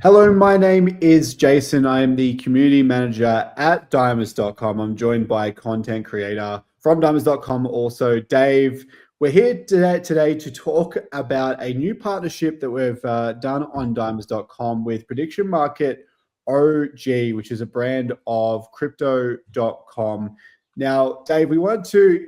Hello, my name is Jason. I am the community manager at diamonds.com. I'm joined by content creator from diamonds.com, also Dave. We're here today to talk about a new partnership that we've done on diamonds.com with Prediction Market OG, which is a brand of crypto.com. Now, Dave, we want to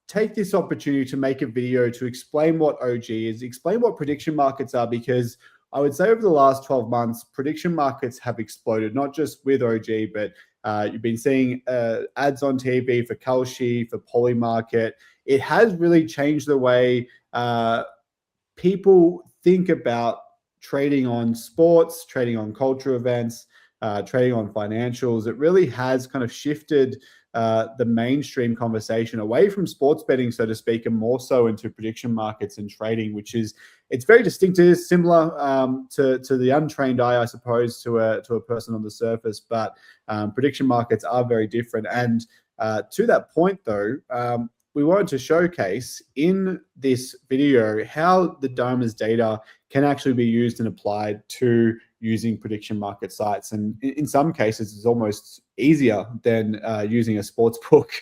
take this opportunity to make a video to explain what OG is, explain what prediction markets are, because I would say over the last 12 months, prediction markets have exploded, not just with OG, but you've been seeing ads on TV for Kalshi, for Polymarket. It has really changed the way people think about trading on sports, trading on culture events, trading on financials. It really has kind of shifted the mainstream conversation away from sports betting, so to speak, and more so into prediction markets and trading, which is, it's very distinctive, similar to the untrained eye, I suppose, to a person on the surface. But prediction markets are very different. And to that point, though, we wanted to showcase in this video how the Diamonds data can actually be used and applied to using prediction market sites. And in some cases, it's almost easier than using a sports book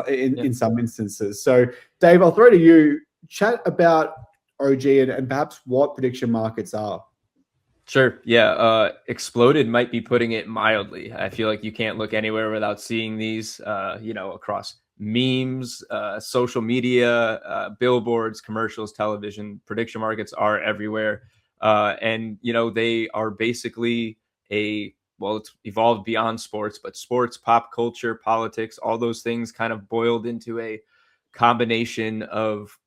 in some instances. So, Dave, I'll throw to you. Chat about OG and perhaps what prediction markets are. Sure. Yeah. Exploded might be putting it mildly. I feel like you can't look anywhere without seeing these, across memes, social media, billboards, commercials, television. Prediction markets are everywhere. And they are basically it's evolved beyond sports, but sports, pop culture, politics, all those things kind of boiled into a combination of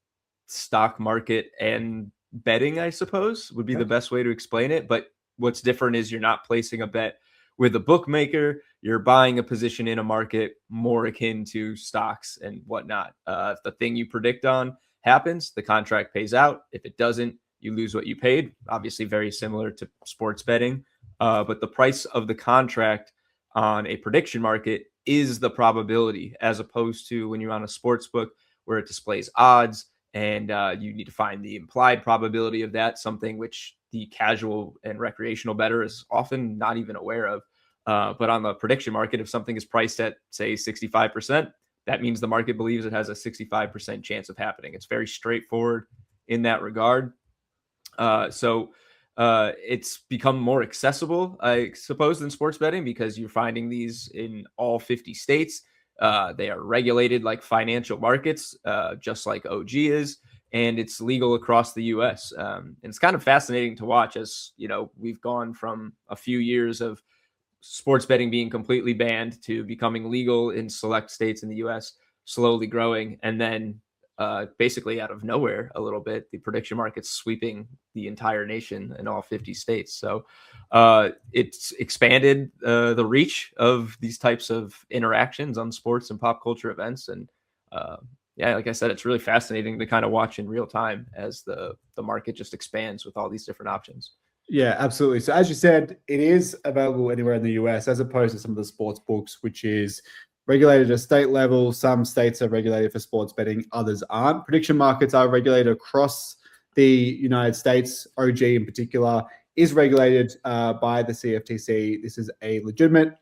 stock market and betting, I suppose, would be the best way to explain it. But what's different is you're not placing a bet with a bookmaker. You're buying a position in a market more akin to stocks and whatnot. If the thing you predict on happens, the contract pays out. If it doesn't, you lose what you paid. Obviously very similar to sports betting. But the price of the contract on a prediction market is the probability, as opposed to when you're on a sports book where it displays odds, and you need to find the implied probability of that, something which the casual and recreational bettor is often not even aware of. But on the prediction market, if something is priced at, say, 65%, that means the market believes it has a 65% chance of happening. It's very straightforward in that regard. So it's become more accessible, I suppose, than sports betting, because you're finding these in all 50 states. They are regulated like financial markets, just like OG is, and it's legal across the US. And it's kind of fascinating to watch, as we've gone from a few years of sports betting being completely banned to becoming legal in select states in the US, slowly growing, and then basically out of nowhere a little bit, the prediction market's sweeping the entire nation in all 50 states. So it's expanded the reach of these types of interactions on sports and pop culture events. And like I said, it's really fascinating to kind of watch in real time as the market just expands with all these different options. Yeah, absolutely. So as you said, it is available anywhere in the US, as opposed to some of the sports books, which is regulated at state level. Some states are regulated for sports betting, others aren't. Prediction markets are regulated across the United States. OG in particular is regulated by the CFTC. This is a legitimate,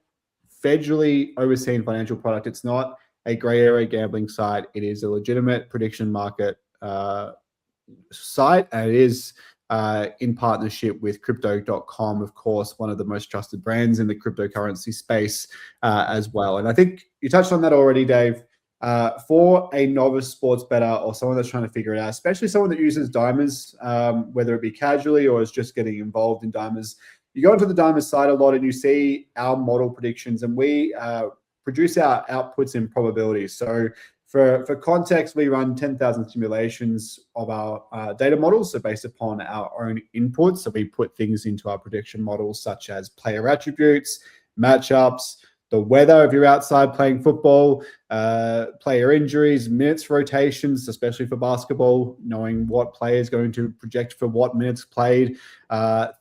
federally overseen financial product. It's not a gray area gambling site. It is a legitimate prediction market site, and it is in partnership with crypto.com, of course, one of the most trusted brands in the cryptocurrency space as well. And I think you touched on that already, Dave. For a novice sports bettor or someone that's trying to figure it out, especially someone that uses diamonds, whether it be casually or is just getting involved in diamonds, you go into the diamonds site a lot and you see our model predictions, and we produce our outputs in probabilities. So for context, we run 10,000 simulations of our data models, so based upon our own inputs. So we put things into our prediction models, such as player attributes, matchups, the weather if you're outside playing football, player injuries, minutes rotations, especially for basketball, knowing what player is going to project for what minutes played,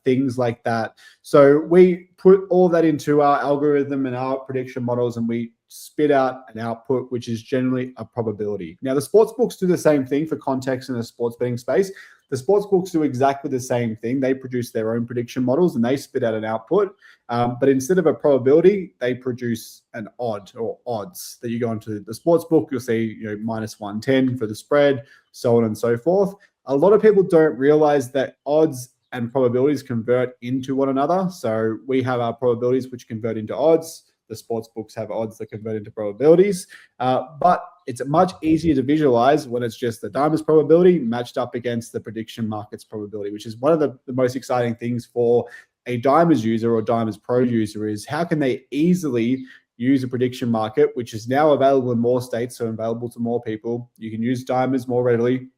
things like that. So we put all that into our algorithm and our prediction models, and we spit out an output, which is generally a probability. Now, the sports books do the same thing for context in the sports betting space. The sports books do exactly the same thing. They produce their own prediction models and they spit out an output. But instead of a probability, they produce an odd or odds that you go into the sports book. You'll see, minus 110 for the spread, so on and so forth. A lot of people don't realize that odds and probabilities convert into one another. So we have our probabilities which convert into odds. The sports books have odds that convert into probabilities. But it's much easier to visualize when it's just the Diamond's probability matched up against the prediction market's probability, which is one of the most exciting things for a Diamond's user or Diamond's Pro user is how can they easily use a prediction market, which is now available in more states, so available to more people. You can use Diamonds more readily.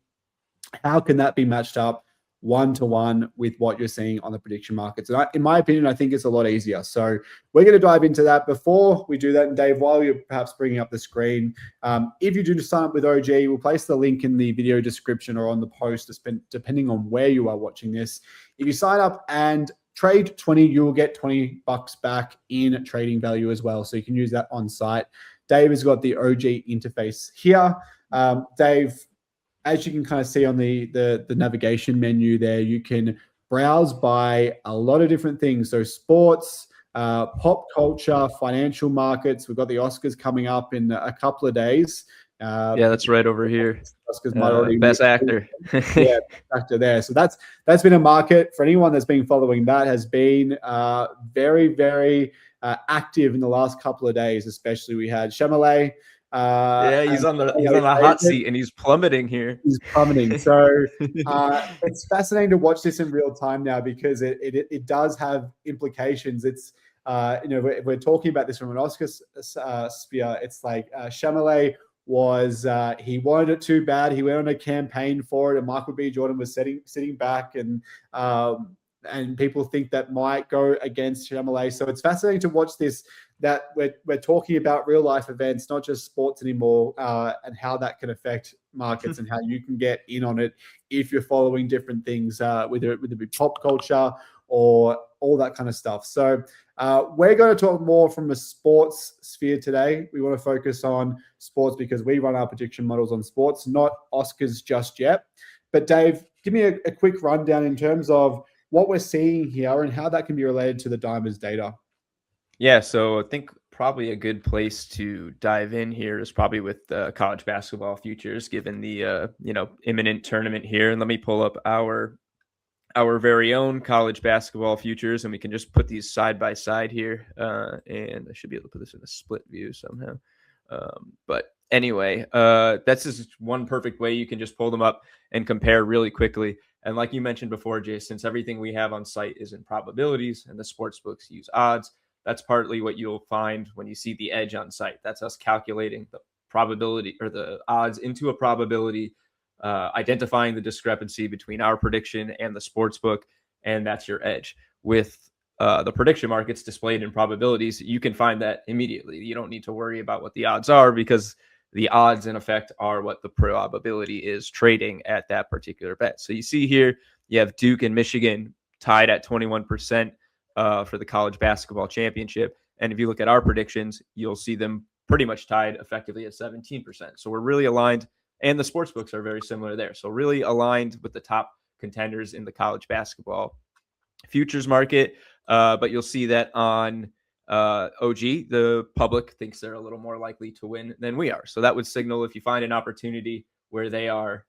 How can that be matched up one-to-one with what you're seeing on the prediction markets? And in my opinion, I think it's a lot easier. So we're going to dive into that. Before we do that, and Dave, while you're perhaps bringing up the screen, if you do sign up with OG, we'll place the link in the video description or on the post, depending on where you are watching this. If you sign up and trade 20, you will get $20 back in trading value as well. So you can use that on site. Dave has got the OG interface here. Dave, as you can kind of see on the navigation menu there, you can browse by a lot of different things. So sports, pop culture, financial markets. We've got the Oscars coming up in a couple of days. Yeah, that's right over here. Oscars might already best actor. Yeah, actor there. So that's been a market for anyone that's been following. That has been very, very active in the last couple of days. Especially we had Chalamet. Yeah, he's on the hot seat and he's plummeting here. He's plummeting. So it's fascinating to watch this in real time now because it does have implications. It's we're talking about this from an Oscar sphere. It's like Chalamet he wanted it too bad. He went on a campaign for it, and Michael B. Jordan was sitting back, and people think that might go against Chalamet. So it's fascinating to watch this. That we're talking about real life events, not just sports anymore, and how that can affect markets and how you can get in on it if you're following different things, whether it be pop culture or all that kind of stuff. So we're going to talk more from a sports sphere today. We want to focus on sports because we run our prediction models on sports, not Oscars just yet. But Dave, give me a quick rundown in terms of what we're seeing here and how that can be related to the Diamonds data. Yeah, so I think probably a good place to dive in here is probably with college basketball futures, given the imminent tournament here. And let me pull up our very own college basketball futures, and we can just put these side by side here. And I should be able to put this in a split view somehow. But anyway, that's just one perfect way you can just pull them up and compare really quickly. And like you mentioned before, Jay, since everything we have on site is in probabilities and the sports books use odds, that's partly what you'll find when you see the edge on site. That's us calculating the probability or the odds into a probability, identifying the discrepancy between our prediction and the sports book, and that's your edge. With the prediction markets displayed in probabilities, you can find that immediately. You don't need to worry about what the odds are because the odds in effect are what the probability is trading at that particular bet. So you see here, you have Duke and Michigan tied at 21%. For the college basketball championship. And if you look at our predictions, you'll see them pretty much tied effectively at 17%. So we're really aligned, and the sports books are very similar there. So really aligned with the top contenders in the college basketball futures market. But you'll see that on OG, the public thinks they're a little more likely to win than we are. So that would signal if you find an opportunity where they are,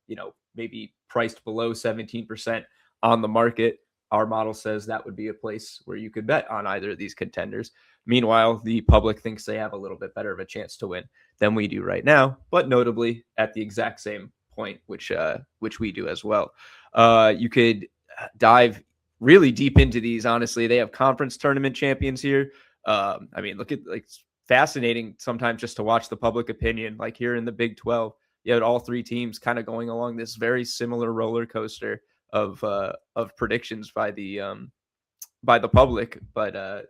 maybe priced below 17% on the market, our model says that would be a place where you could bet on either of these contenders. Meanwhile, the public thinks they have a little bit better of a chance to win than we do right now, but notably at the exact same point, which we do as well. You could dive really deep into these. Honestly, they have conference tournament champions here. Look at it's fascinating sometimes just to watch the public opinion. Like here in the Big 12, you had all three teams kind of going along this very similar roller coaster of predictions by the public, but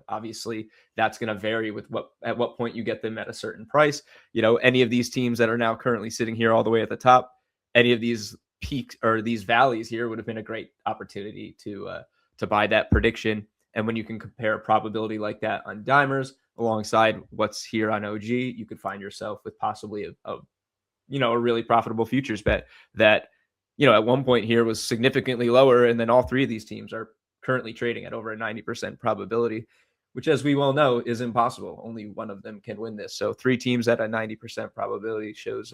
obviously that's going to vary with at what point you get them at a certain price. Any of these teams that are now currently sitting here all the way at the top, any of these peaks or these valleys here would have been a great opportunity to buy that prediction. And when you can compare a probability like that on dimers alongside what's here on OG, you could find yourself with possibly a really profitable futures bet that, at one point here was significantly lower. And then all three of these teams are currently trading at over a 90% probability, which, as we well know, is impossible. Only one of them can win this. So 3 teams at a 90% probability shows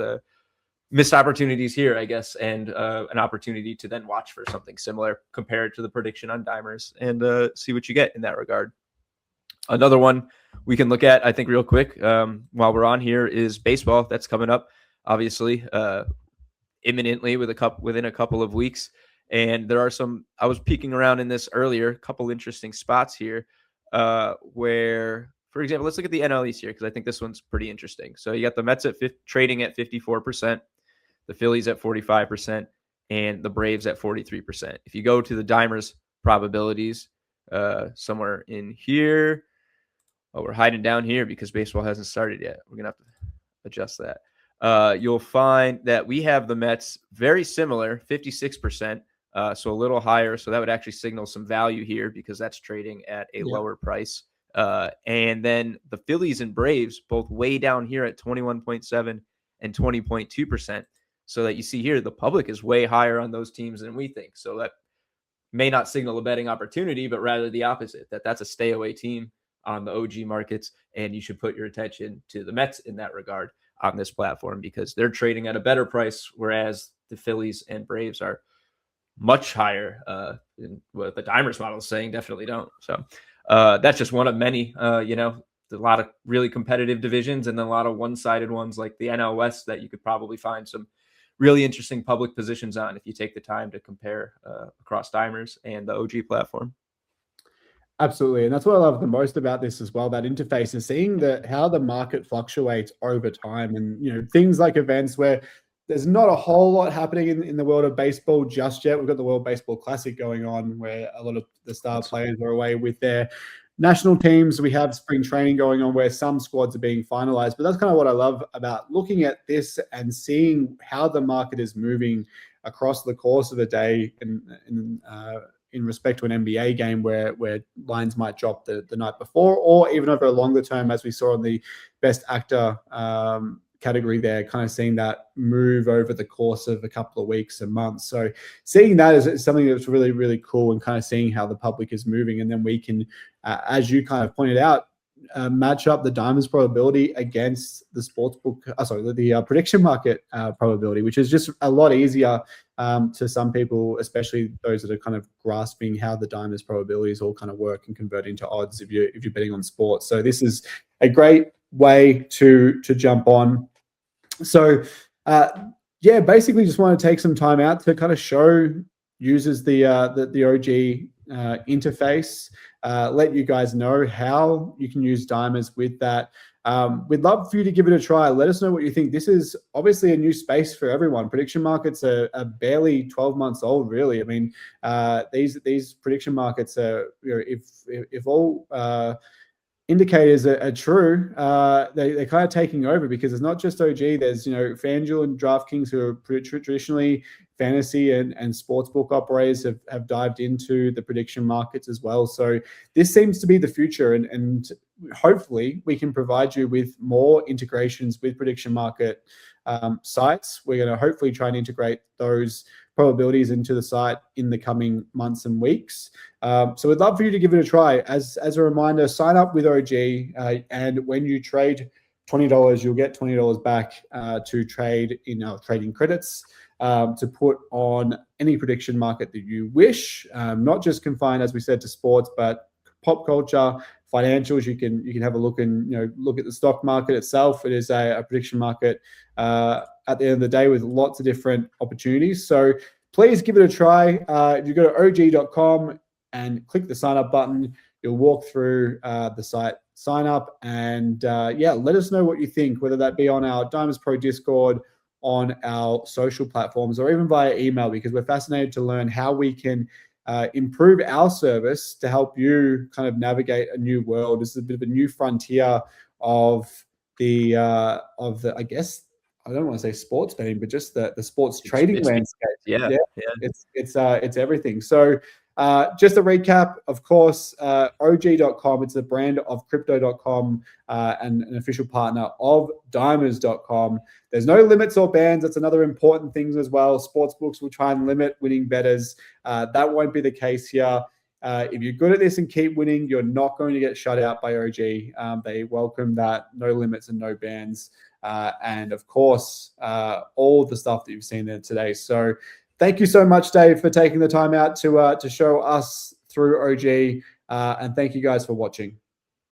missed opportunities here, I guess, and an opportunity to then watch for something similar, compare it to the prediction on dimers, and see what you get in that regard. Another one we can look at, I think, real quick while we're on here is baseball. That's coming up, obviously, imminently within a couple of weeks. And there are some, I was peeking around in this earlier, a couple interesting spots here where, for example, let's look at the NL East here, because I think this one's pretty interesting. So you got the Mets trading at 54%, the Phillies at 45%, and the Braves at 43%. If you go to the dimers probabilities somewhere in here, we're hiding down here because baseball hasn't started yet. We're going to have to adjust that. You'll find that we have the Mets very similar, 56%, so a little higher. So that would actually signal some value here because that's trading at a lower price. And then the Phillies and Braves both way down here at 21.7 and 20.2%. So that you see here, the public is way higher on those teams than we think. So that may not signal a betting opportunity, but rather the opposite, that's a stay away team on the OG markets. And you should put your attention to the Mets in that regard on this platform because they're trading at a better price, whereas the Phillies and Braves are much higher than what the dimers model is saying. Definitely don't. So that's just one of many, a lot of really competitive divisions and then a lot of one-sided ones like the NL West that you could probably find some really interesting public positions on if you take the time to compare across dimers and the OG platform. Absolutely. And that's what I love the most about this as well, that interface, is seeing how the market fluctuates over time. And, things like events where there's not a whole lot happening in the world of baseball just yet. We've got the World Baseball Classic going on where a lot of the star players are away with their national teams. We have spring training going on where some squads are being finalized. But that's kind of what I love about looking at this and seeing how the market is moving across the course of a day in respect to an NBA game where lines might drop the night before, or even over a longer term, as we saw in the best actor category there, kind of seeing that move over the course of a couple of weeks and months. So seeing that is something that's really, really cool, and kind of seeing how the public is moving. And then we can, as you kind of pointed out, match up the diamonds probability against the the prediction market probability, which is just a lot easier to some people, especially those that are kind of grasping how the diamonds probabilities all kind of work and convert into odds if you're betting on sports. So this is a great way to jump on. So basically just want to take some time out to kind of show users the OG interface, let you guys know how you can use dimers with that. We'd love for you to give it a try. Let us know what you think. This is obviously a new space for everyone. Prediction markets are barely 12 months old, really. I mean, these prediction markets are, if all indicators are true, they're kind of taking over, because it's not just OG. There's FanDuel and DraftKings, who are traditionally fantasy and sportsbook operators, have dived into the prediction markets as well. So this seems to be the future, and hopefully we can provide you with more integrations with prediction market sites. We're going to hopefully try and integrate those probabilities into the site in the coming months and weeks. So we'd love for you to give it a try. As a reminder, sign up with OG, and when you trade $20, you'll get $20 back to trade in our trading credits to put on any prediction market that you wish, not just confined, as we said, to sports, but pop culture, financials. You can have a look and look at the stock market itself. It is a prediction market at the end of the day with lots of different opportunities. So please give it a try. If you go to og.com and click the sign up button, you'll walk through the site, sign up, and let us know what you think, whether that be on our Diamonds Pro Discord, on our social platforms, or even via email, because we're fascinated to learn how we can improve our service to help you kind of navigate a new world. This is a bit of a new frontier of the I guess, I don't want to say sports betting, but just the sports trading landscape. Yeah. It's everything. So Just a recap, of course, OG.com, it's a brand of crypto.com and an official partner of dimers.com. There's no limits or bans. That's another important thing as well. Sportsbooks will try and limit winning bettors. That won't be the case here. If you're good at this and keep winning, you're not going to get shut out by OG. They welcome that, no limits and no bans. And of course, all the stuff that you've seen there today. So thank you so much, Dave, for taking the time out to show us through OG. And thank you guys for watching.